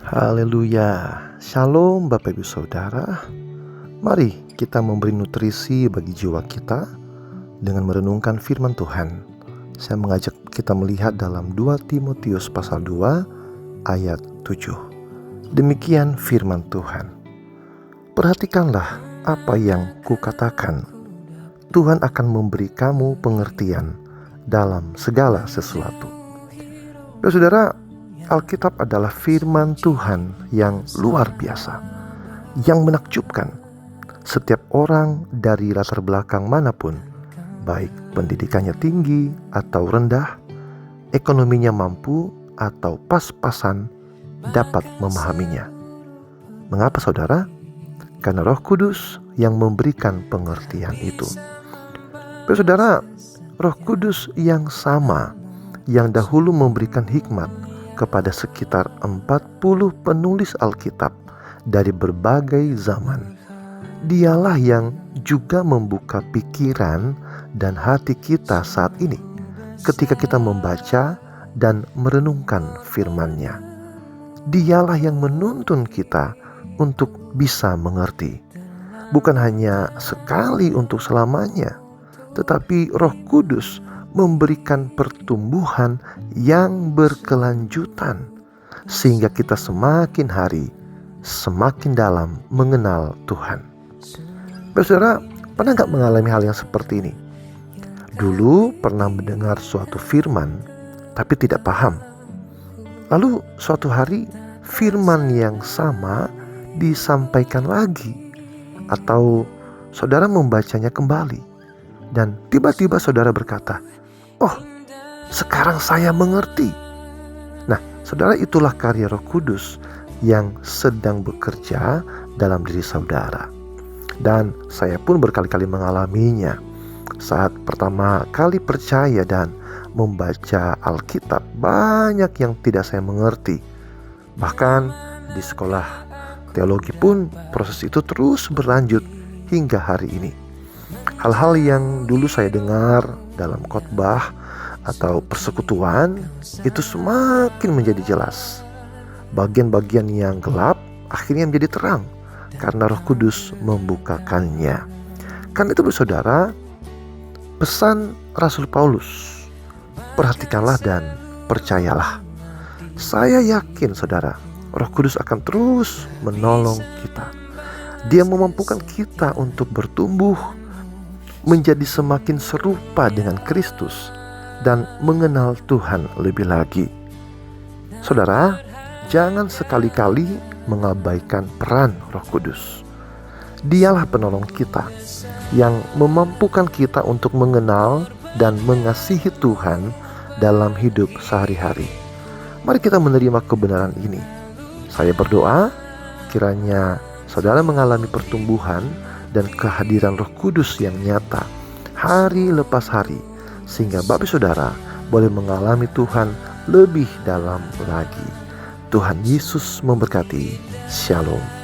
Haleluya. Shalom Bapak Ibu Saudara. Mari kita memberi nutrisi bagi jiwa kita dengan merenungkan firman Tuhan. Saya mengajak kita melihat dalam 2 Timotius pasal 2 ayat 7. Demikian firman Tuhan. Perhatikanlah apa yang kukatakan. Tuhan akan memberi kamu pengertian dalam segala sesuatu. Saudara, Alkitab adalah firman Tuhan yang luar biasa, yang menakjubkan. Setiap orang dari latar belakang manapun, baik pendidikannya tinggi atau rendah, ekonominya mampu atau pas-pasan, dapat memahaminya. Mengapa saudara? Karena Roh Kudus yang memberikan pengertian itu. Saudara, Roh Kudus yang sama yang dahulu memberikan hikmat kepada sekitar 40 penulis Alkitab dari berbagai zaman. Dialah yang juga membuka pikiran dan hati kita saat ini ketika kita membaca dan merenungkan firman-Nya. Dialah yang menuntun kita untuk bisa mengerti. Bukan hanya sekali untuk selamanya, tetapi Roh Kudus memberikan pertumbuhan yang berkelanjutan sehingga kita semakin hari semakin dalam mengenal Tuhan. Saudara, pernah gak mengalami hal yang seperti ini? Dulu pernah mendengar suatu firman tapi tidak paham. Lalu suatu hari firman yang sama disampaikan lagi, atau saudara membacanya kembali dan tiba-tiba saudara berkata, "Oh, sekarang saya mengerti." Nah, saudara, itulah karya Roh Kudus yang sedang bekerja dalam diri saudara. Dan saya pun berkali-kali mengalaminya. Saat pertama kali percaya dan membaca Alkitab, banyak yang tidak saya mengerti. Bahkan di sekolah teologi pun proses itu terus berlanjut hingga hari ini. Hal-hal yang dulu saya dengar dalam khotbah atau persekutuan itu semakin menjadi jelas. Bagian-bagian yang gelap akhirnya menjadi terang karena Roh Kudus membukakannya. Karena itu saudara, pesan Rasul Paulus, perhatikanlah dan percayalah. Saya yakin saudara, Roh Kudus akan terus menolong kita. Dia memampukan kita untuk bertumbuh menjadi semakin serupa dengan Kristus dan mengenal Tuhan lebih lagi. Saudara, jangan sekali-kali mengabaikan peran Roh Kudus. Dialah penolong kita yang memampukan kita untuk mengenal dan mengasihi Tuhan dalam hidup sehari-hari. Mari kita menerima kebenaran ini. Saya berdoa kiranya saudara mengalami pertumbuhan dan kehadiran Roh Kudus yang nyata hari lepas hari, sehingga Bapak Saudara boleh mengalami Tuhan lebih dalam lagi. Tuhan Yesus memberkati. Shalom.